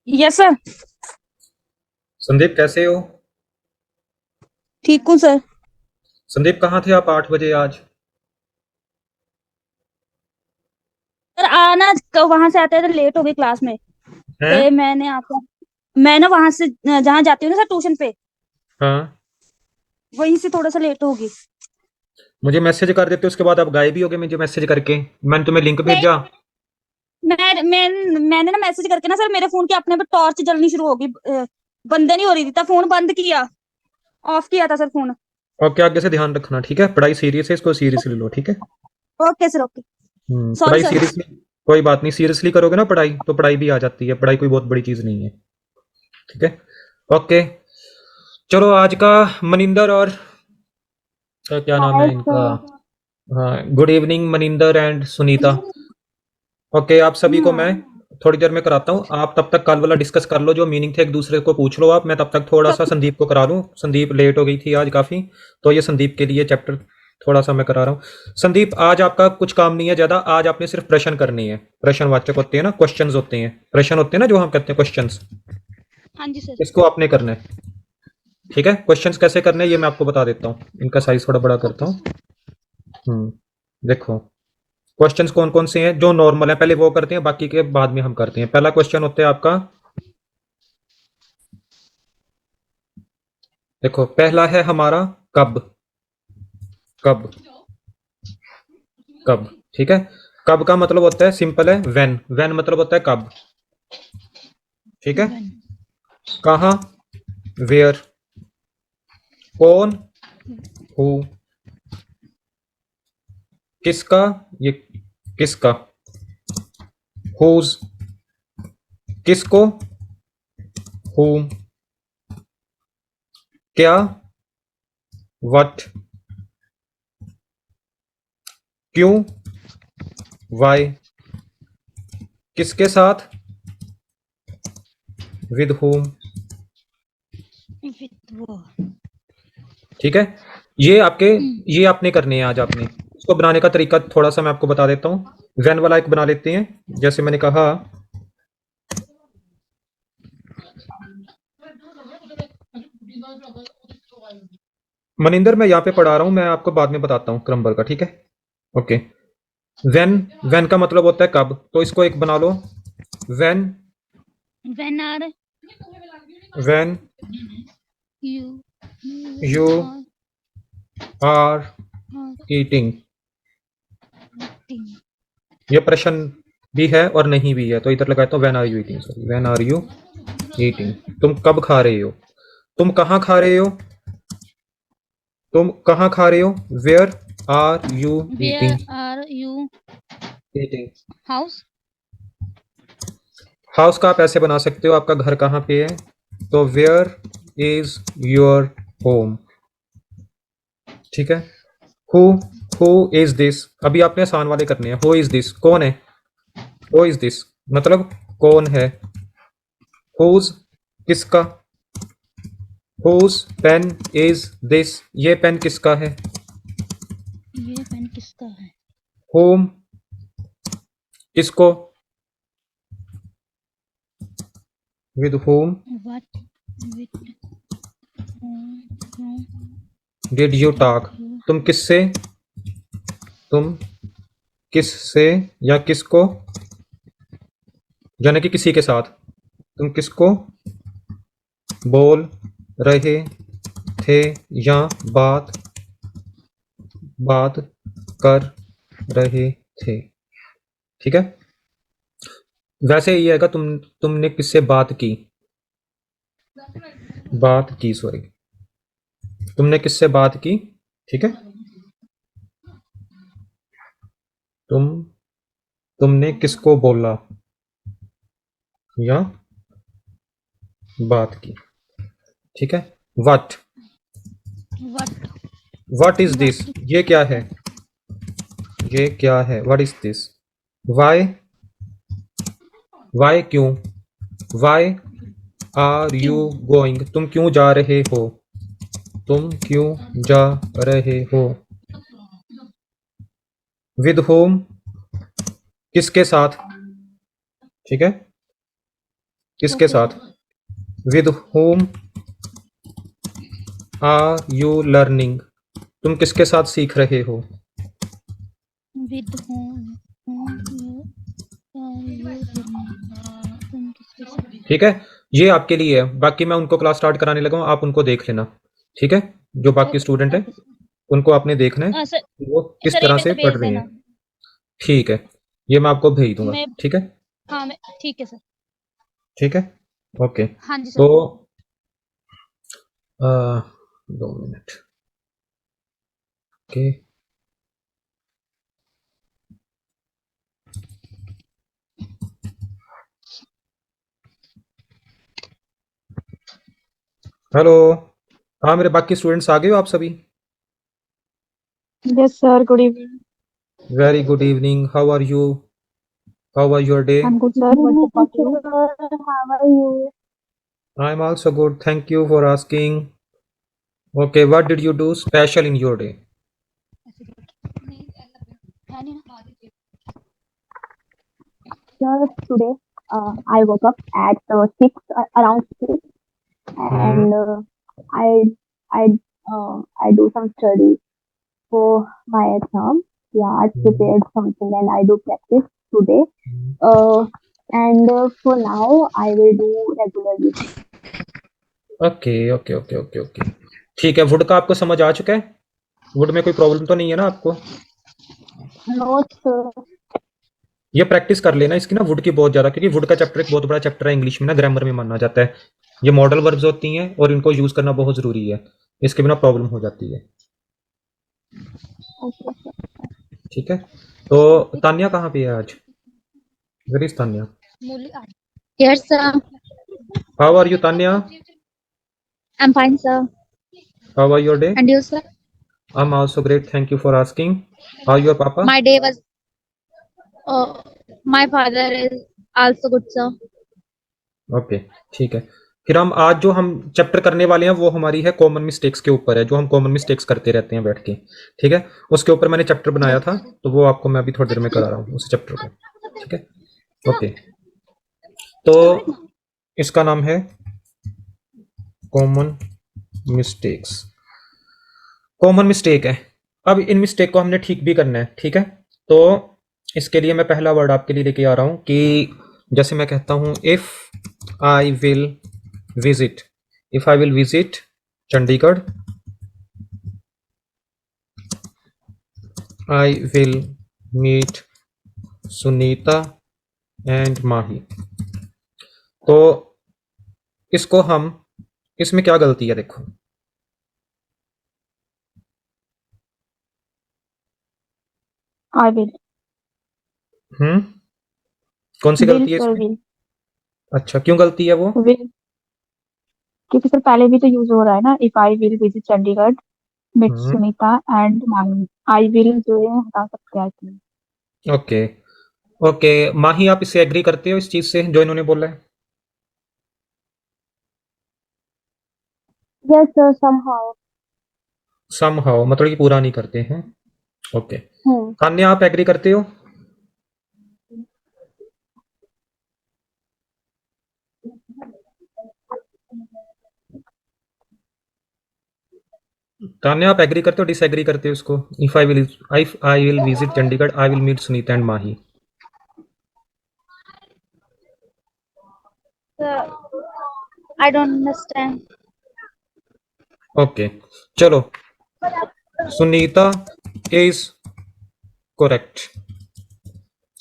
Yes sir. Sandeep कैसे हो? ठीक हूँ सर। संदीप कहाँ थे आप 8 बजे आज? सर आना वहां से आते थे, लेट हो गई क्लास में। हैं? ते मैंने आपको मैं ना वहां से जहाँ जाती हूँ ना सर ट्यूशन पे, हाँ। वहीं से थोड़ा सा लेट होगी। मुझे मैसेज कर देते, उसके बाद आप गायब ही हो गए मुझे मैसेज करके। मैंने तुम्हें लिंक नहीं, भेजा। मैंने ना मैसेज करके ना सर मेरे फोन के अपने पे टॉर्च जलनी शुरू होगी। बंद नहीं हो रही थी तब फोन बंद किया, ऑफ किया था सर फोन। ओके, आगे से ध्यान रखना, ठीक है? पढ़ाई सीरियस है, इसको सीरियसली लो, ठीक है? Okay sir, okay. सॉरी पढ़ाई सर। सीरियसली। कोई बात नहीं, सीरियसली करोगे ना पढ़ाई तो पढ़ाई भी आ जाती है। पढ़ाई कोई बहुत बड़ी चीज़ नहीं है, ठीक है? ओके। चलो आज का मनिंदर और क्या नाम हाय है इनका? सर। हाँ, good evening Maninder and Sunita. Okay, आप सभी को मैं थोड़ी देर में कराता हूँ। आप तब तक कल वाला डिस्कस कर लो, जो मीनिंग थे एक दूसरे को पूछ लो आप। मैं तब तक थोड़ा सा संदीप को करा लूँ। संदीप लेट हो गई थी आज काफ़ी, तो ये संदीप के लिए चैप्टर थोड़ा सा मैं करा रहा हूँ। संदीप आज आपका कुछ काम नहीं है ज़्यादा। आज आपने सिर्फ प्रश्न करनी है। प्रश्नवाचक होते हैं ना, क्वेश्चंस होते हैं, प्रश्न होते हैं ना जो हम कहते हैं क्वेश्चंस। हाँ जी सर। इसको आपने करना है, ठीक है? क्वेश्चंस कैसे करने हैं ये मैं आपको बता देता हूँ। इनका साइज थोड़ा बड़ा करता ओके हूँ। सर। देखो, क्वेश्चंस कौन कौन से हैं जो नॉर्मल है, पहले वो करते हैं, बाकी के बाद में हम करते हैं। पहला क्वेश्चन होता है आपका, देखो पहला है हमारा कब। कब। कब, ठीक है? कब का मतलब होता है, सिंपल है, व्हेन। व्हेन मतलब होता है कब, ठीक है? वन। कहाँ, वेयर। कौन, हु। किसका, ये किसका, हुज। किसको, हुम। क्या, व्हाट। क्यों, व्हाई। किसके साथ, विद हुम। विद वो। ठीक है? ये आपके, ये आपने करने हैं आज आपने। इसको बनाने का तरीका थोड़ा सा मैं आपको बता देता हूँ। व्हेन वाला एक बना लेते हैं, जैसे मैंने कहा। मनिंदर मैं यहाँ पे पढ़ा रहा हूँ, मैं आपको बाद में बताता हूँ क्रमबल का, ठीक है? ओके। व्हेन, व्हेन का मतलब होता है कब, तो इसको एक बना लो। When, when are when you you are are eating. ये प्रश्न भी है और नहीं भी है, तो इधर लगाता हूँ when are you eating. Sorry, when are you eating. तुम कब खा रहे हो? तुम कहाँ खा रहे हो? तुम कहाँ खा रहे हो? Where are you where eating. Are you eating. House. House का आप ऐसे बना सकते हो, आपका घर कहाँ पे है, तो वेयर इज योर होम, ठीक है? Who, who is this. अभी आपने आसान वाले करने हैं। हु इज दिस, कौन है? हु इज दिस मतलब कौन है? हुज, किसका? हुज पेन इज दिस, ये पेन किसका है? ये पेन किसका है? होम, किसको? With home what with did you did talk. You तुम किससे, तुम किससे या किसको, यानी कि किसी के साथ, तुम किसको बोल रहे थे या बात बात कर रहे थे, ठीक है? वैसे ये है तुमने किससे बात की। बात की, सॉरी, तुमने किससे बात की, ठीक है? तुम तुमने किसको बोला या बात की, ठीक है? What, what what is this, what ये क्या है? ये क्या है, what is this? Why, why क्यों? वाई आर यू क्यों? गोइंग, तुम क्यों जा रहे हो? तुम क्यों जा रहे हो? विद होम, किसके साथ, ठीक है? किसके Okay, साथ? With whom are you learning? तुम किसके साथ सीख रहे हो? with whom you are तुम किसके साथ? ठीक है, ये आपके लिए है। बाकी मैं उनको क्लास स्टार्ट कराने लगा हूँ, आप उनको देख लेना। ठीक है, जो बाकी स्टूडेंट है ओके सर। उनको आपने देखना है हाँ सर, कि वो किस सर ये तरह मेरे से को पढ़ भेज रहे देना। हैं। ठीक है, ये मैं आपको भेज दूंगा। मैं ठीक है, हाँ मैं ठीक है सर। ठीक है, ओके। हाँ जी सर। तो 2 मिनट। Okay, hello. हाँ, मेरे बाकी स्टूडेंट्स आ गए हो आप सभी? Yes, sir. Good evening. Very good evening, how are you? How was your day? I'm good, sir. What about you? How are you? I am also good, thank you for asking. Okay, what did you do special in your day? Sir, today I woke up at 6, around 6, hmm, and I I I do some study for my exam. Yeah, I hmm, prepared something and I do practice today. Hmm. Uh, and for now I will do regularly. Okay okay okay okay okay, ठीक है। Would का आपको समझ आ चुका है? Would में कोई problem तो नहीं है ना आपको? No, sir. ये प्रैक्टिस कर लेना इसकी ना, वुड की बहुत ज़्यादा, क्योंकि वुड का चैप्टर एक बहुत बड़ा चैप्टर है, इंग्लिश में ना ग्रामर में माना जाता है। ये मॉडल वर्ब्स होती हैं और इनको यूज़ करना बहुत ज़रूरी है, इसके बिना प्रॉब्लम हो जाती है। Okay, sir. ठीक है, तो तान्या कहाँ पे है आज? Where is Tanya? Yes, sir. How are you Tanya? I'm fine, sir. How are your day? And you, sir? I am also great, thank you for asking. How your papa? My day was. My father is also good, sir. Okay, ठीक है। फिर हम आज जो हम chapter करने वाले हैं वो हमारी है कॉमन मिस्टेक्स के ऊपर है, जो हम कॉमन मिस्टेक्स करते रहते हैं बैठ के। ठीक है, उसके ऊपर मैंने चैप्टर बनाया था, तो वो आपको मैं अभी थोड़ी देर में करा रहा हूँ उस चैप्टर को। ठीक है, ओके। तो इसका नाम है कॉमन मिस्टेक्स। कॉमन मिस्टेक है। अब इन मिस्टेक को हमने ठीक भी करना है। ठीक है, तो इसके लिए मैं पहला वर्ड आपके लिए लेके आ रहा हूँ कि जैसे मैं कहता हूँ if I will visit, if I will visit Chandigarh, I will meet Sunita and Mahi. तो इसको हम, इसमें क्या गलती है देखो। I will. कौन सी Will, गलती है sir, इसमें? will. अच्छा, क्यों गलती है वो? Will. क्योंकि सर पहले भी तो यूज हो रहा है ना, if I will visit Chandigarh with hmm, Sunita and Mahi. I will जो है हटा सकते हैं I think. Okay okay. Mahi, आप इससे एग्री करते हो इस चीज से जो इन्होंने बोला है? Yes, sir, somehow. समहाउ मतलब कि पूरा नहीं करते हैं। ओके, हम्म। तान्या आप एग्री करते हो? तान्या आप एग्री करते हो डिसएग्री करते हो इसको? If I will visit Chandigarh I will meet Sunita and Mahi. Sir, I don't understand. Okay, चलो। Sunita is correct.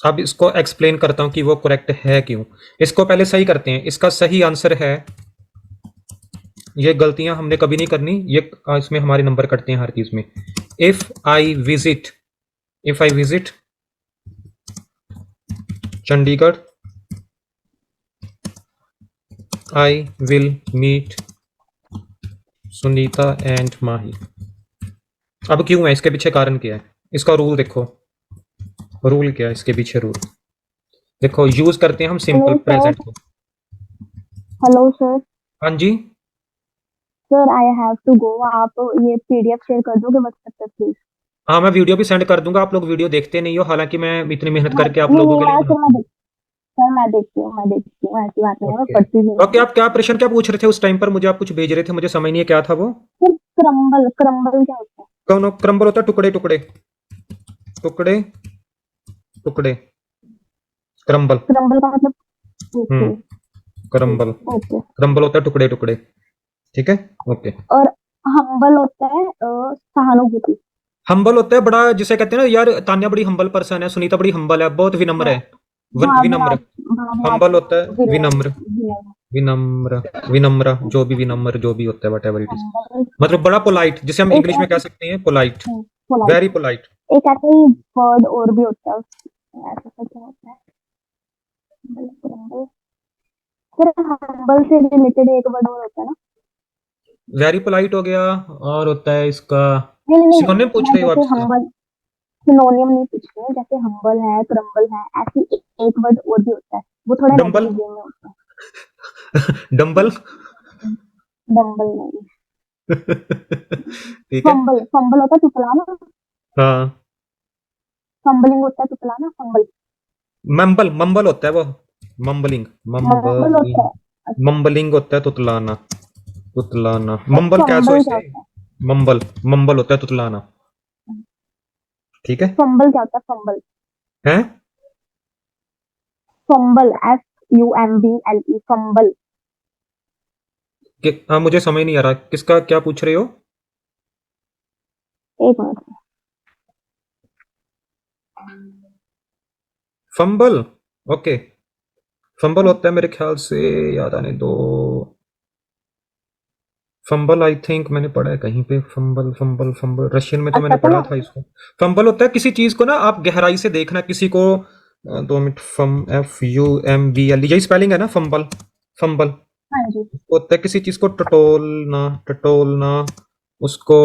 अब इसको एक्सप्लेन करता हूं कि वो करेक्ट है क्यों। इसको पहले सही करते हैं। इसका सही आंसर है, ये गलतियां हमने कभी नहीं करनी, ये इसमें हमारे नंबर कटते हैं हर चीज में। If I visit, if I visit Chandigarh I will meet Sunita and Mahi. अब क्यों है, इसके पीछे कारण क्या है? इसका रूल देखो, रूल क्या है इसके पीछे रूल देखो। यूज करते हैं हम सिंपल हेलो सर। प्रेजेंट को। Hello sir. हाँ जी, sir I have to go, आप ये पीडीएफ शेयर कर दोगे व्हाट्सएप पे प्लीज? हाँ मैं वीडियो भी सेंड कर दूंगा, आप लोग वीडियो देखते नहीं हो, हालांकि मैं इतनी मेहनत हाँ, करके आप नहीं लोगों नहीं, के लिए मैं बनाता सर हूँ। सर मैं देखती हूँ ऐसी बात नहीं है, मैं ओके पढ़ती भी ओके, हूँ। आप क्या प्रश्न क्या पूछ रहे थे उस टाइम पर? मुझे आप कुछ भेज रहे थे, मुझे समझ नहीं है क्या था वो। फिर क्रम्बल क्रम्बल क्या होता है? कौन क्रम्बल होता है? टुकड़े टुकड़े टुकड़े टुकड़े, क्रम्बल। क्रम्बल का मतलब? ओके। Crumble, okay. क्रम्बल होता है टुकड़े टुकड़े। ठीक है। ओके। और हम्बल होता है सहानुभूति। हम्बल होता है बड़ा, जिसे कहते हैं ना यार, तान्या बड़ी हम्बल पर्सन है, सुनीता बड़ी हम्बल है, बहुत विनम्र हाँ, है। विनम्र। भावनात् भावनात् हम्बल होता है विनम्र विनम्र। विनम्र। विनम्र, विनम्र जो भी, विनम्र जो भी होता है, what ever it is. Humble. मतलब बड़ा पोलाइट, जिसे हम एक इंग्लिश में कह ऐसे सकते हैं पोलाइट। पोलाइट। Very polite. एक ऐसा ही वर्ड और भी होता है, ऐसा सा क्या होता है? क्रम्बल। सर हम्बल से रिलेटेड एक वर्ड और होता है ना? वेरी पोलाइट हो गया। और होता है इसका, नहीं नहीं सिनोनिम नहीं, पूछ मैं रहे हो आप जैसे इसका? हम्बल सिनोनियम नहीं पूछ रही हूँ, जैसे हम्बल है क्रम्बल है, ऐसी एक वर्ड और भी होता है, वो थोड़ा डंबल। नेगेटिव वे में होता डंबल। है। डम्बल नहीं। ठीक है। फंबल फंबल होता है तुतलाना। हाँ। फंबलिंग होता है तुतलाना, फंबल। मम्बल, मम्बल होता है वो। मम्बलिंग, मम्बल होता मम्बलिंग। है। अच्छा। मम्बलिंग होता है तुतलाना। तुतलाना, और मम्बल कैसे हो फंबल क्या इसे? होता है? मम्बल, मम्बल होता है तुतलाना। ठीक है। फंबल क्या होता है? फंबल। हैं? Fumble FUMBLE fumble. मुझे समझ नहीं आ रहा किसका क्या पूछ रहे हो। एक मिनट। फंबल। ओके। फंबल होता है मेरे ख्याल से, याद आने दो। फंबल आई थिंक मैंने पढ़ा है कहीं पे, फंबल फंबल फंबल, रशियन में तो अच्छा मैंने तो पढ़ा ना, था इसको। फंबल होता है किसी चीज को ना आप गहराई से देखना, किसी को 2 मिनट, फम FUMBL, यही स्पेलिंग है ना फंबल? फंबल हाँ जी। होता है किसी चीज को टटोलना, टटोलना, उसको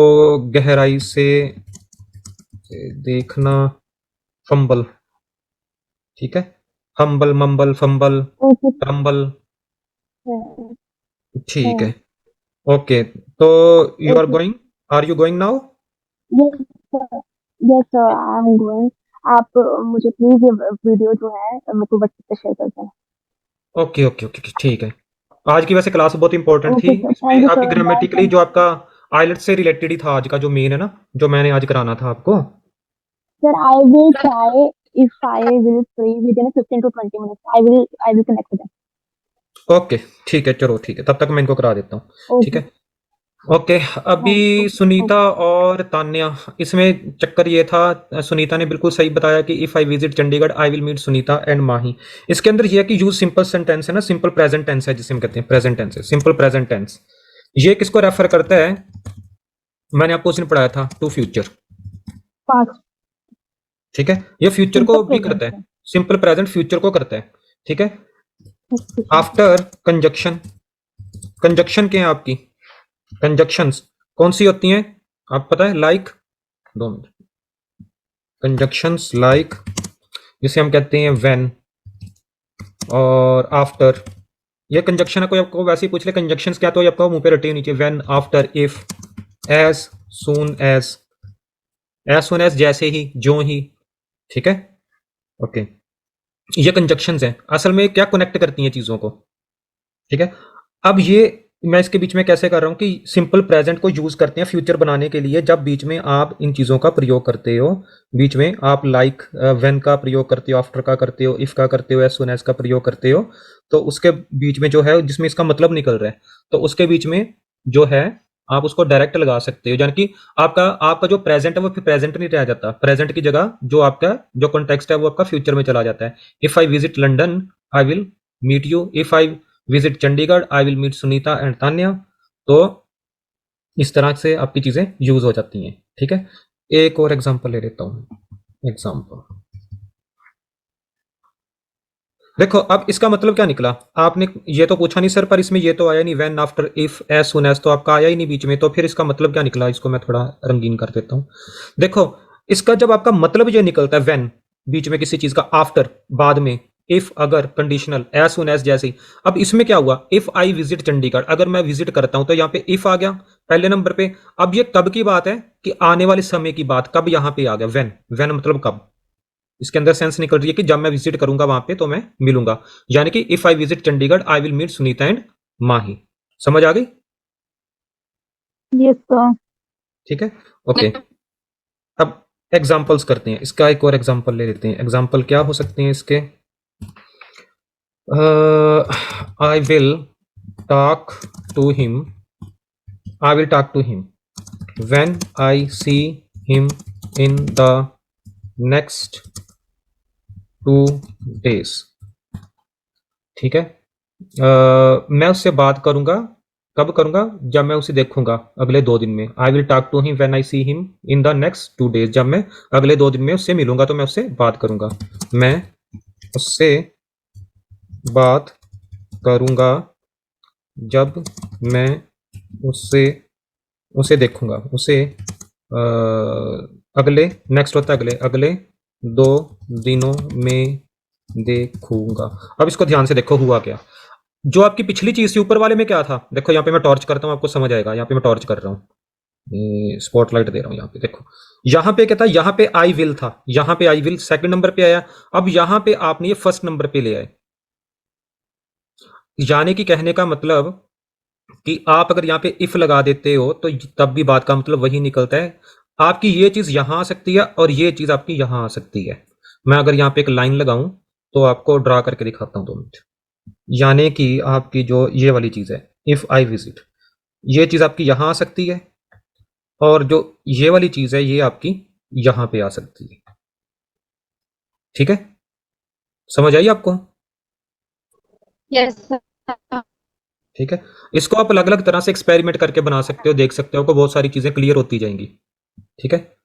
गहराई से देखना, फंबल। ठीक है। Humble, mumble, fumble, okay. Crumble. Hmm, ठीक हम्म, है। ओके, तो you are okay. Going, are you going now? Yes sir. Yes sir I am going. आप मुझे प्लीज ये वीडियो जो है मेरे को व्हाट्सएप पे शेयर कर देना। ओके ओके ओके ओके, ठीक है। आज की वैसे क्लास बहुत इंपॉर्टेंट थी, ओके सर, इसमें थैंक यू आपकी सर, बाय ग्रामेटिकली सर। जो आपका आइलेट्स से रिलेटेड ही था आज का जो मेन है ना, जो मैंने आज कराना था आपको। Sir, I will try if I will free within 15 to 20 minutes. I will connect with them. Okay, ठीक है, चलो ठीक है, तब तक मैं इनको करा देता हूँ। ठीक Okay. है। ओके। अभी Thank you. सुनीता Okay. और तान्या, इसमें चक्कर ये था, सुनीता ने बिल्कुल सही बताया कि if I visit Chandigarh I will meet Sunita and Mahi. इसके अंदर ये है कि यूज सिंपल सेंटेंस है ना, सिंपल प्रेजेंट टेंस है जिसे हम कहते हैं प्रेजेंट टेंस है, सिंपल प्रेजेंट टेंस। ये किसको रेफर करता है? मैंने आपको उस दिन पढ़ाया था टू फ्यूचर। Past. ठीक है। ये फ्यूचर Simple को भी present. करता है, सिंपल प्रेजेंट फ्यूचर को करता है। ठीक है। Okay. आफ्टर कंजक्शन, कंजक्शन क्या है आपकी? कंजक्शंस कौन सी होती हैं? आप पता है? लाइक, 2 मिनट, कंजक्शंस लाइक, जिसे हम कहते हैं व्हेन और आफ्टर। ये कंजक्शन है, कोई आपको वैसे ही पूछ ले कंजक्शंस क्या, तो ये आपको मुंह पे रटे नीचे, when, after, if, as soon as soon as, जैसे ही, जो ही। ठीक है। ओके। ये कंजक्शंस हैं, असल में क्या कनेक्ट करती हैं चीजों को। ठीक है। अब ये मैं इसके बीच में कैसे कर रहा हूं कि सिंपल प्रेजेंट को यूज करते हैं फ्यूचर बनाने के लिए, जब बीच में आप इन चीजों का प्रयोग करते हो। बीच में आप लाइक व्हेन का प्रयोग करते हो, आफ्टर का करते हो, इफ का करते हो, एज सुन एज का प्रयोग करते हो। तो उसके बीच में जो है जिसमें इसका मतलब निकल रहा है, तो उसके बीच में जो है आप उसको डायरेक्ट लगा सकते हो, यानी कि आपका आपका जो प्रेजेंट है वो फिर प्रेजेंट नहीं रह जाता, प्रेजेंट की जगह जो आपका जो कॉन्टेक्स्ट है वो आपका फ्यूचर में चला जाता है। If I visit London I will meet you, if I visit Chandigarh I will meet Sunita and Tanya. तो इस तरह से आपकी चीजें यूज हो जाती हैं। ठीक है। एक और एग्जांपल ले लेता हूं। एग्जांपल देखो, अब इसका मतलब क्या निकला? आपने ये तो पूछा नहीं सर, पर इसमें ये तो आया नहीं, when, after, if, as soon as, तो आपका आया ही नहीं बीच में, तो फिर इसका मतलब क्या निकला? इसको मैं थोड़ा रंगीन कर देता हूं। देखो, इसका जब आपका मतलब ये निकलता है व्हेन, बीच में किसी चीज का, आफ्टर बाद में, इफ अगर कंडीशनल, एज सुन एज जैसे ही। अब इसमें क्या हुआ? इफ आई विजिट चंडीगढ़, अगर मैं विजिट करता हूं तो यहाँ पे इफ आ गया पहले नंबर पे। अब ये कब की बात है? कि आने वाले समय की बात, कब यहाँ पे आ गया? व्हेन, व्हेन मतलब कब। इसके अंदर सेंस निकल रही है कि जब मैं विजिट करूंगा वहां पे तो मैं मिलूंगा, यानी कि if I visit Chandigarh I will meet Sunita and Mahi. समझ आ गई? Yes sir. ठीक है, ओके। अब एग्जाम्पल्स करते हैं, इसका एक और एग्जाम्पल ले लेते हैं। एग्जाम्पल क्या हो सकते हैं इसके? I will talk to him, I will talk to him when I see him in the next 2 days। ठीक है, मैं उससे बात करूंगा, कब करूंगा? जब मैं उसे देखूंगा अगले 2 दिन में। I will talk to him when I see him in the next 2 days। जब मैं अगले 2 दिन में उससे मिलूंगा तो मैं उससे बात करूंगा। मैं उससे बात करूंगा जब मैं उससे उसे देखूंगा, उसे अगले, नेक्स्ट होता है अगले, अगले 2 दिनों में देखूंगा। अब इसको ध्यान से देखो हुआ क्या। जो आपकी पिछली चीज थी ऊपर वाले में क्या था? देखो यहाँ पे मैं टॉर्च करता हूँ, आपको समझ आएगा। यहाँ पे मैं टॉर्च कर रहा हूँ, स्पॉटलाइट दे रहा हूँ यहाँ पे। देखो यहाँ पे क्या था? यहाँ पे आई विल था, यहाँ पे आई विल सेकंड नंबर पे आया। अब यहाँ पे आपने ये फर्स्ट नंबर पे ले आए, यानी कि कहने का मतलब कि आप अगर यहाँ पे इफ लगा देते हो तो तब भी बात का मतलब वही निकलता है। आपकी ये चीज यहां आ सकती है और ये चीज आपकी यहां आ सकती है। मैं अगर यहाँ पे एक लाइन लगाऊं तो आपको ड्रा करके दिखाता हूं 2 मिनट। यानी कि आपकी जो ये वाली चीज है, इफ आई विजिट, ये चीज आपकी यहां आ सकती है, और जो ये वाली चीज है ये आपकी यहां पे आ सकती है। ठीक है, समझ आई आपको? Yes sir. ठीक है, इसको आप अलग अलग तरह से एक्सपेरिमेंट करके बना सकते हो, देख सकते हो, आपको बहुत सारी चीजें क्लियर होती जाएंगी। ठीक है,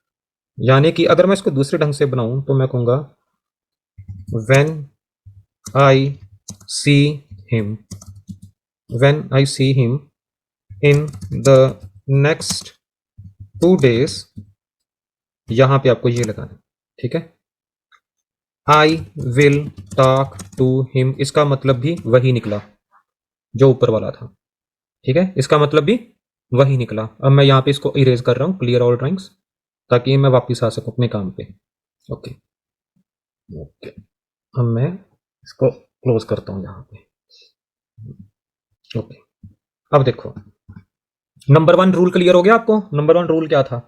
यानी कि अगर मैं इसको दूसरे ढंग से बनाऊं तो मैं कहूंगा when I see him, when I see him in the next 2 days, यहां पे आपको ये लगाना है। ठीक है, I will talk to him, इसका मतलब भी वही निकला जो ऊपर वाला था। ठीक है, इसका मतलब भी वही निकला। अब मैं यहाँ पे इसको इरेज कर रहा हूँ, क्लियर ऑल ड्राइंग्स, ताकि मैं वापस आ सकूं अपने काम पे। ओके ओके, अब मैं इसको क्लोज करता हूँ यहाँ पे। ओके, अब देखो नंबर 1 रूल क्लियर हो गया आपको? नंबर 1 रूल क्या था?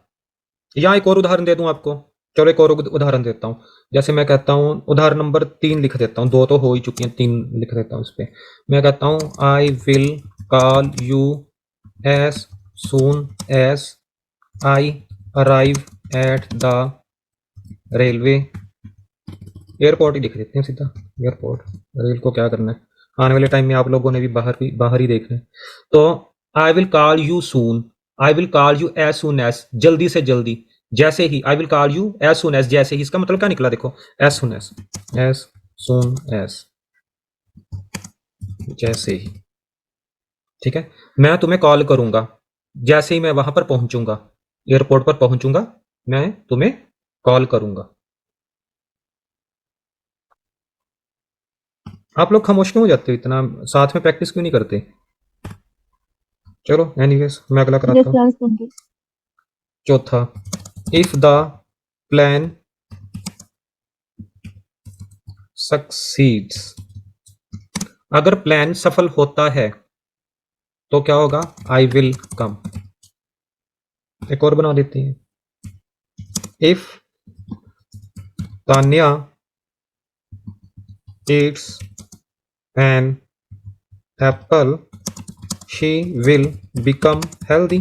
यहाँ एक और उदाहरण दे दूं आपको। चलो एक और उदाहरण देता हूँ। जैसे मैं कहता हूँ, उदाहरण नंबर 3 लिख देता हूँ, 2 तो हो ही चुकी हैं, 3 लिख देता हूँ इस पे। मैं कहता हूँ I will call you as soon as I arrive at the railway. Airport ही लिख देते हैं सीधा, एयरपोर्ट। रेल को क्या करना है, आने वाले टाइम में आप लोगों ने भी बाहर ही देखना है। तो I will call you soon, I will call you as soon as, जल्दी से जल्दी, जैसे ही। I will call you as soon as, जैसे ही। इसका मतलब क्या निकला? देखो as soon as, as soon as, जैसे ही। ठीक है, मैं तुम्हें कॉल करूंगा जैसे ही मैं वहां पर पहुंचूंगा, एयरपोर्ट पर पहुंचूंगा, मैं तुम्हें कॉल करूंगा। आप लोग खामोश क्यों हो जाते हो इतना? साथ में प्रैक्टिस क्यों नहीं करते? चलो एनीवेज, मैं अगला यस कराता हूँ। सर, समझे। चौथा, इफ द प्लान सक्सीड्स, अगर प्लान सफल होता है तो क्या होगा? I will come. एक और बना देते हैं, if Tanya eats an apple she will become healthy।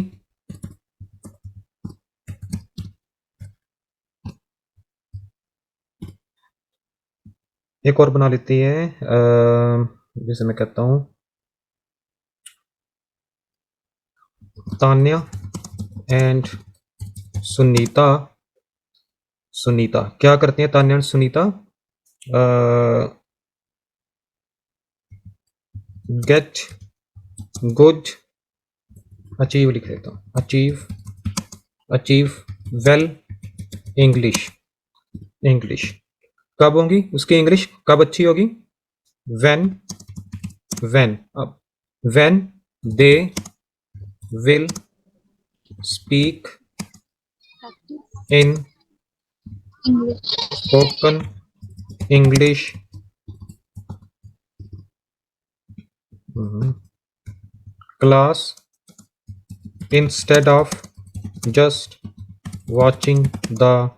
एक और बना लेते हैं, जैसे मैं कहता हूं तान्या एंड सुनीता, सुनीता क्या करते हैं? Tanya and Sunita get good, achieve लिख देता हूं, achieve, achieve well English. English कब होगी उसकी? इंग्लिश कब अच्छी होगी? व्हेन, व्हेन, अब when they will speak in English. Spoken English class instead of just watching the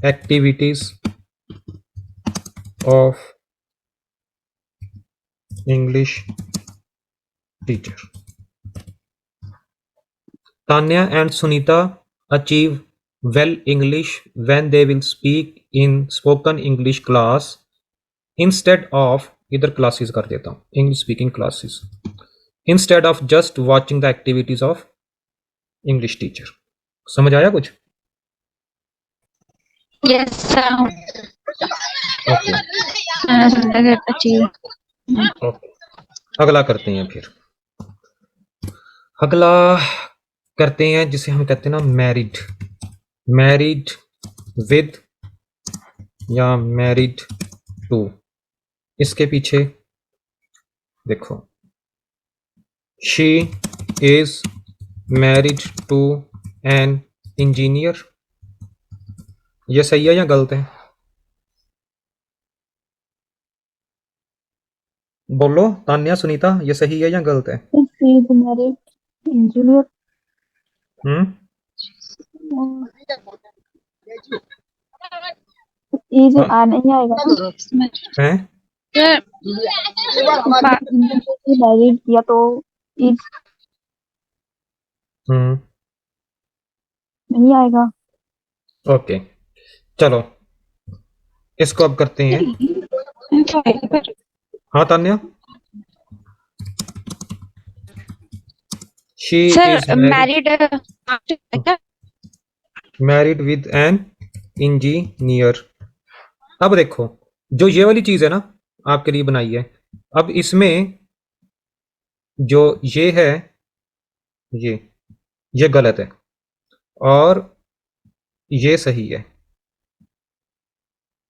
activities of English teacher. Tanya and Sunita achieve well English when they will speak in spoken English class instead of, इधर classes कर देता हूँ, English speaking classes, instead of just watching the activities of English teacher. समझ आया कुछ? Yes sir. Okay achieve. Okay, अगला करते हैं। फिर अगला करते हैं जिसे हम कहते हैं ना मैरिड, मैरिड विद या मैरिड टू। इसके पीछे देखो, she is married to an engineer. ये सही है या गलत है? बोलो तान्या, सुनीता, ये सही है या गलत है? She is married engineer. Is हाँ? आ नहीं आएगा हैं? मैरिड किया तो इज नहीं आएगा। ओके चलो इसको अब करते हैं। हाँ Tanya, she is married with an engineer. अब देखो, जो ये वाली चीज है ना आपके लिए बनाई है, अब इसमें जो ये है ये गलत है और ये सही है।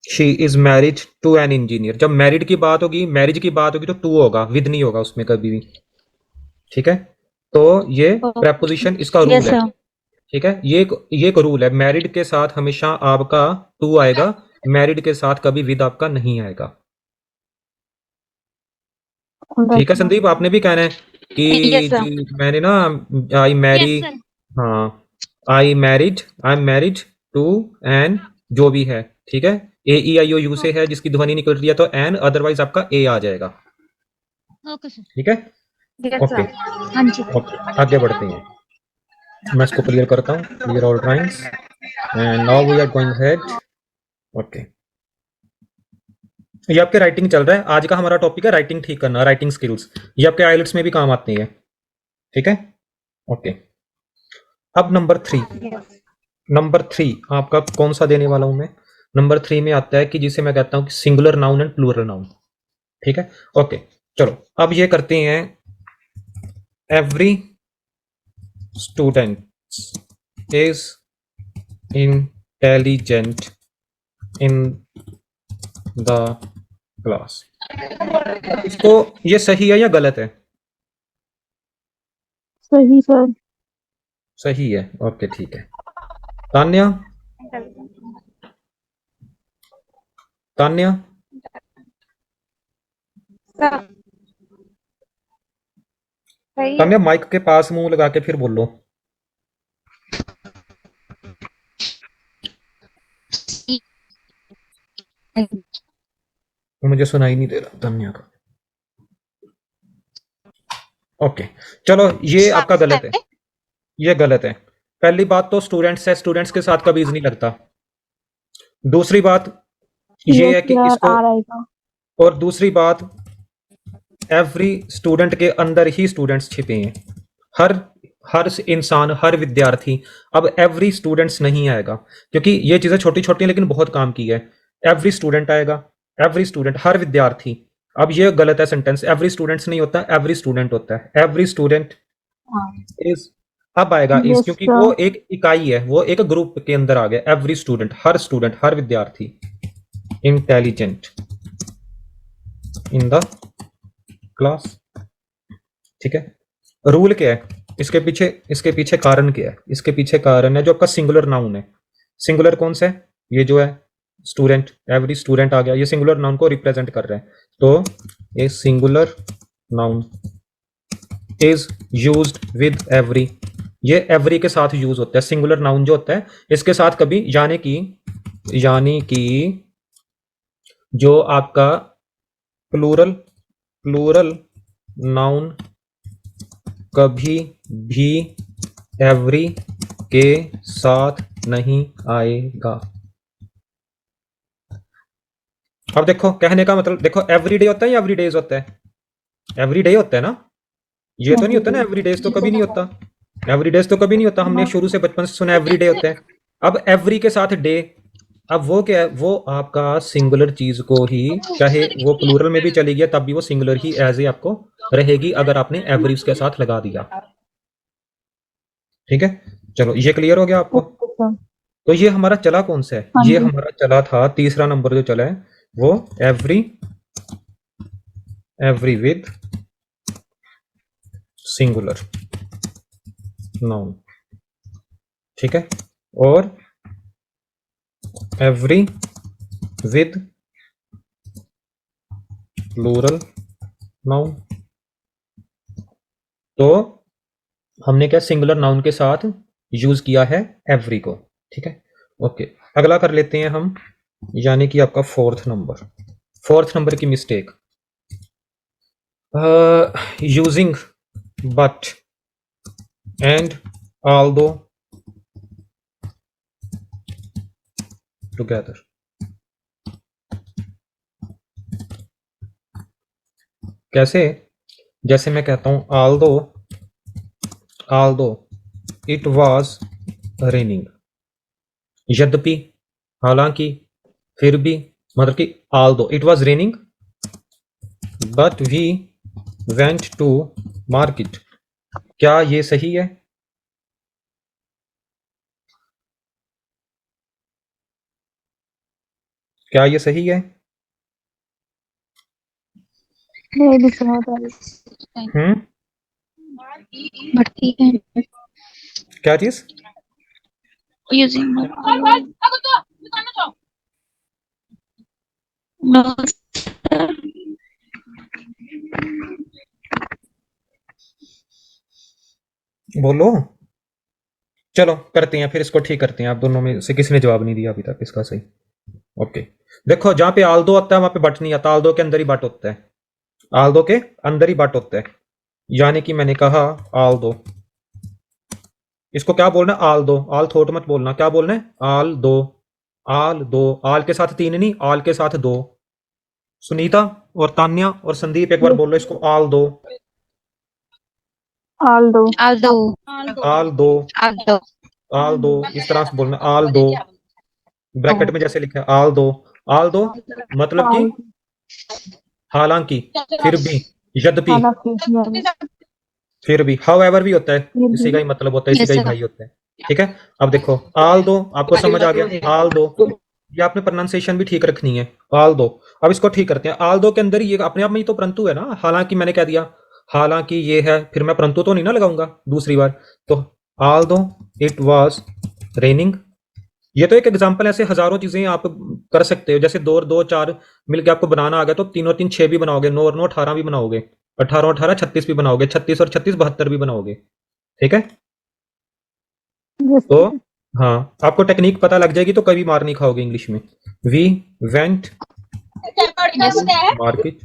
She is married to an engineer. जब मैरिड की बात होगी, मैरिज की बात होगी तो टू होगा, विद नहीं होगा उसमें कभी भी। ठीक है, तो ये प्रेपोजिशन इसका रूल है। ठीक है, ये एक रूल है, मैरिड के साथ हमेशा आपका टू आएगा, मैरिड के साथ कभी विद आपका नहीं आएगा। ठीक है संदीप, आपने भी कहना है कि मैंने ना आई मैरी, हाँ I am married to an, जो भी है। ठीक है, ए ई आई ओ यू से है जिसकी ध्वनि निकल रही है तो एन, अदरवाइज आपका ए आ जाएगा। ठीक है, ओके ओके, आगे बढ़ते हैं। मैं इसको क्लियर करता हूँ, clear all drawings and now we are going head. Okay, ये आपके राइटिंग चल रहा है, आज का हमारा टॉपिक है राइटिंग ठीक करना, राइटिंग स्किल्स। ये आपके आईएलटीएस में भी काम आती है। ठीक है, ओके। अब नंबर थ्री आपका कौन सा देने वाला हूं मैं? नंबर 3 में आता है कि जिसे मैं कहता हूं कि singular noun and plural noun. ठीक है, ओके चलो अब ये करते हैं। Every student is intelligent in the class. इसको, ये सही है या गलत है? सही सर। सही है, ओके ठीक है। तान्या, तान्या तान्या माइक के पास मुंह लगा के फिर बोलो। मुझे सुनाई नहीं दे रहा तान्या का। ओके चलो, ये आपका गलत है, ये गलत है। पहली बात तो स्टूडेंट्स है, स्टूडेंट्स के साथ कभी इज नहीं लगता। दूसरी बात ये है कि इसको, और दूसरी बात एवरी स्टूडेंट के अंदर ही स्टूडेंट्स छिपे हैं, हर इंसान, हर विद्यार्थी। अब एवरी स्टूडेंट्स नहीं आएगा क्योंकि ये चीजें छोटी छोटी हैं लेकिन बहुत काम की है। एवरी स्टूडेंट आएगा, एवरी स्टूडेंट, हर विद्यार्थी। अब ये गलत है सेंटेंस, एवरी स्टूडेंट्स नहीं होता, एवरी स्टूडेंट होता है। एवरी स्टूडेंट इज, अब आएगा इज क्योंकि वो एक इकाई है, वो एक ग्रुप के अंदर आ गया। एवरी स्टूडेंट, हर विद्यार्थी। Intelligent in the class. ठीक है, रूल क्या है इसके पीछे कारण क्या है? इसके पीछे कारण है जो आपका सिंगुलर नाउन है। सिंगुलर कौन सा है? ये जो है स्टूडेंट, एवरी स्टूडेंट आ गया, ये सिंगुलर नाउन को रिप्रेजेंट कर रहे हैं। तो a singular noun is used with every, ये एवरी के साथ यूज होता है। सिंगुलर नाउन जो होता है इसके साथ कभी, यानी कि जो आपका प्लूरल नाउन कभी भी एवरी के साथ नहीं आएगा। अब देखो कहने का मतलब, देखो एवरीडे होता है या एवरीडेज होता है? एवरीडे होता है ना, ये तो नहीं होता ना, एवरीडेज तो कभी नहीं होता, एवरीडेज तो कभी नहीं होता, हमने शुरू से बचपन से सुना एवरीडे होता है। अब एवरी के साथ डे, अब वो क्या है, वो आपका सिंगुलर चीज को ही, चाहे वो प्लूरल में भी चली गया तब भी वो सिंगुलर ही एज ए आपको रहेगी अगर आपने एवरी उसके साथ लगा दिया। ठीक है, चलो ये क्लियर हो गया आपको। Okay sir. तो ये हमारा चला कौन सा है? हाँ ये जी। हमारा चला था तीसरा नंबर जो चला है वो एवरी विद सिंगुलर नाउन। ठीक है, और एवरी विद प्लूरल नाउन। तो हमने क्या सिंगुलर नाउन के साथ यूज किया है एवरी को। ठीक है, ओके, अगला कर लेते हैं हम, यानी कि आपका फोर्थ नंबर की mistake, using but and although together. कैसे? जैसे मैं कहता हूं ऑल्दो इट वाज रेनिंग, यद्यपि, हालांकि, फिर भी, मतलब कि although it was raining but we went to market. क्या ये सही है? क्या ये सही है? नहीं भी सुना था। बट ठीक है, क्या चीज? यूजिंग नो बोलो, चलो करते हैं फिर इसको ठीक करते हैं। आप दोनों में से किसी ने जवाब नहीं दिया अभी तक इसका सही। ओके, देखो जहां पे आल्दो आता है वहां पे बट नहीं आता, आल्दो के अंदर ही बट होता है, आल्दो के अंदर ही बट होता है। यानी कि मैंने कहा आल्दो, इसको क्या बोलना है? आल दो, आल थोट मत बोलना, क्या बोलना है? आल दो, आल दो, आल के साथ तीन नहीं, आल के साथ दो। सुनीता और तान्या और संदीप एक बार बोलो इसको, आल दो, आल्दो। आल्दो आल दो, आल्दो आल दो, इस तरह से बोलना, आल दो, ब्रैकेट में जैसे लिखा है आल दो, आल दो मतलब कि हालांकि, फिर भी, यद्यपि, हालांकि फिर भी, हाउएवर भी होता है, फिर इसी भी। का ही मतलब होता है, इसी Yes, का ही sir. भाई होता है। ठीक है, अब देखो आल दो, आपको समझ आ गया, आल दो, ये आपने प्रोनाउंसिएशन भी ठीक रखनी है, आल दो। अब इसको ठीक करते हैं, आल दो के अंदर ये अपने आप में ही तो परंतु है ना, हालांकि मैंने कह दिया, हालांकि ये है, फिर मैं परंतु तो नहीं ना लगाऊंगा दूसरी बार। तो आल दो इट वाज रेनिंग, ये तो एक एग्जांपल, ऐसे हजारों चीजें आप कर सकते हो, जैसे दो और दो चार मिलके आपको बनाना आ गया तो तीन और तीन 6 भी बनाओगे, 9 और 9 18 भी बनाओगे, 18 और 18 36 भी बनाओगे, 36 और 36 72 भी बनाओगे। ठीक है, Yes, तो हाँ, आपको टेक्निक पता लग जाएगी तो कभी मार नहीं खाओगे इंग्लिश में। We went market,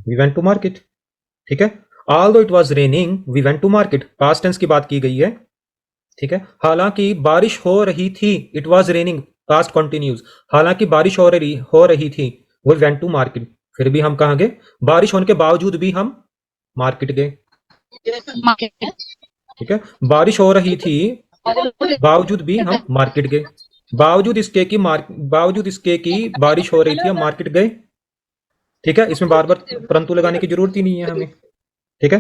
we went to market. ठीक है, although it was raining we went to market, past tense की बात की गई है। ठीक है, हालांकि बारिश हो रही थी, it was raining, past continues, हालांकि बारिश हो रही थी, वो वेंट टू मार्केट, फिर भी हम कहाँ गए? बारिश होने के बावजूद भी हम मार्केट गए। मार्केट ठीक है, बारिश हो रही थी बावजूद भी हम मार्केट गए, बावजूद इसके कि बारिश हो रही थी हम मार्केट गए। ठीक है, इसमें बार बार परंतु लगाने की जरूरत ही नहीं है हमें। ठीक है,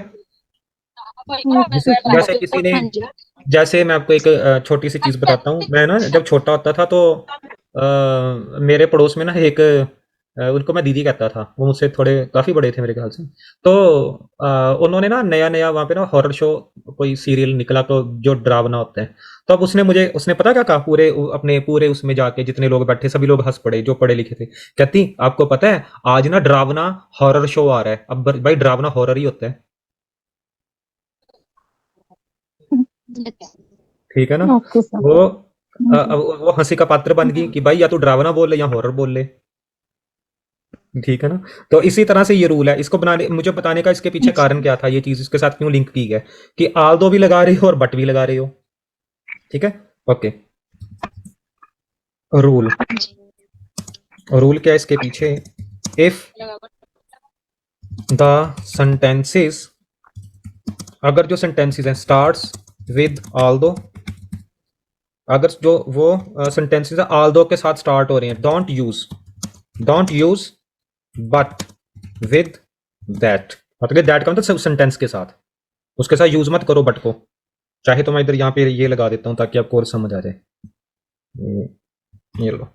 जैसे किसी ने, जैसे मैं आपको एक छोटी सी चीज बताता हूँ, मैं ना जब छोटा होता था तो मेरे पड़ोस में ना एक उनको मैं दीदी कहता था, वो मुझसे थोड़े काफ़ी बड़े थे मेरे ख्याल से। तो उन्होंने ना नया-नया वहाँ पे ना हॉरर शो कोई सीरियल निकला तो जो डरावना होता है। तो अब उसने पता क्या कहा, अपने पूरे उसमें जाके जितने लोग बैठे सभी लोग हँस पड़े जो पढ़े लिखे थे। कहती आपको पता है आज ना डरावना हॉरर शो आ रहा है। अब भाई डरावना हॉरर ही होता है, ठीक है ना। Okay sir. वो अब वो हंसी का पात्र बन गई कि भाई या तू डरावना बोल ले या हॉरर बोल ले, ठीक है ना। तो इसी तरह से ये रूल है, इसको बनाने मुझे बताने का इसके पीछे कारण क्या था, ये चीज इसके साथ क्यों लिंक की है कि आल दो भी लगा रही हो और बट भी लगा रही हो, ठीक है। ओके, रूल रूल क्या है इसके पीछे, इफ द सेंटेंसेस, अगर जो सेंटेंसेस हैं स्टार्ट्स विद आल दो, अगर जो वो सेंटेंसेस आल दो के साथ स्टार्ट हो रही हैं, don't use but with that, मतलब दैट का मतलब सेंटेंस के साथ, उसके साथ यूज मत करो बट को। चाहे तो मैं इधर यहाँ पे ये लगा देता हूँ ताकि आपको और समझ आ जाए। ये लो,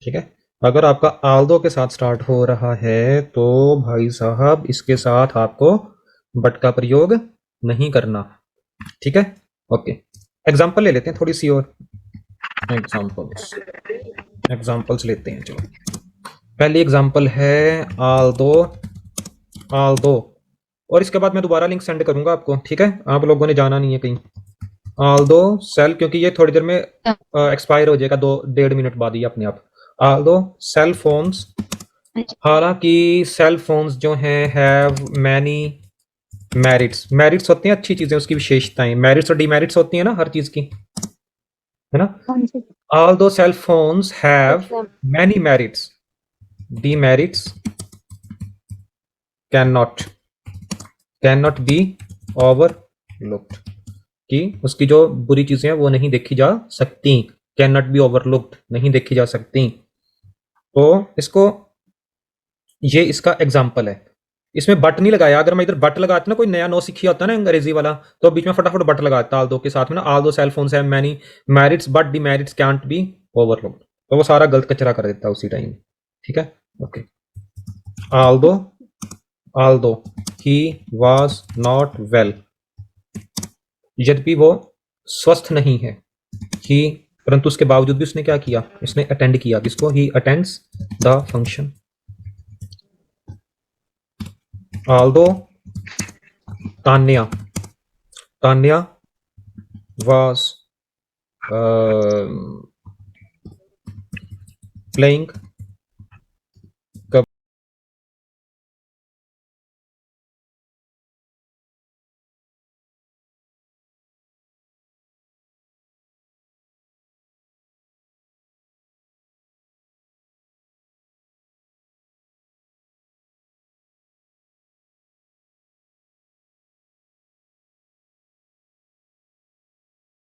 ठीक है। अगर आपका आल्दो के साथ स्टार्ट हो रहा है तो भाई साहब इसके साथ आपको बट का प्रयोग नहीं करना, ठीक है। ओके, एग्जांपल ले लेते हैं थोड़ी सी और एग्जांपल्स लेते हैं। चलो, पहली एग्जांपल है आल्दो और इसके बाद मैं दोबारा लिंक सेंड करूंगा आपको, ठीक है। आप लोगों ने जाना नहीं है कहीं। आल्दो सेल, क्योंकि ये थोड़ी देर में एक्सपायर हो जाएगा, 2-1.5 मिनट बाद ही अपने आप। आल्दो सेल फोन्स, हालांकि सेल फोन्स जो हैं हैव मैनी मेरिट्स होते हैं, अच्छी चीजें उसकी विशेषताएं, मेरिट्स और डिमेरिट्स होती हैं ना हर चीज की, है ना। Although cell phones have many merits, demerits can not be overlooked, कि उसकी जो बुरी चीजें हैं वो नहीं देखी जा सकती, कैन नॉट बी ओवरलुक्ड, नहीं देखी जा सकती। तो इसको, ये इसका एग्जाम्पल है, इसमें बट नहीं लगाया। अगर मैं इधर बट लगाता ना, कोई नया नो सीखी होता ना अंग्रेजी वाला, तो बीच में फटाफट बट लगाता आल दो के साथ में ना, although cell phones have many merits but demerits can't be overlooked, तो वो सारा गलत कचरा कर देता है उसी टाइम, ठीक है। Okay, Aldous he was not well, यद्यपि वो स्वस्थ नहीं है, ही, परंतु उसके बावजूद भी उसने क्या किया, उसने अटेंड किया, किसको, he attends the function. Although Tanya was playing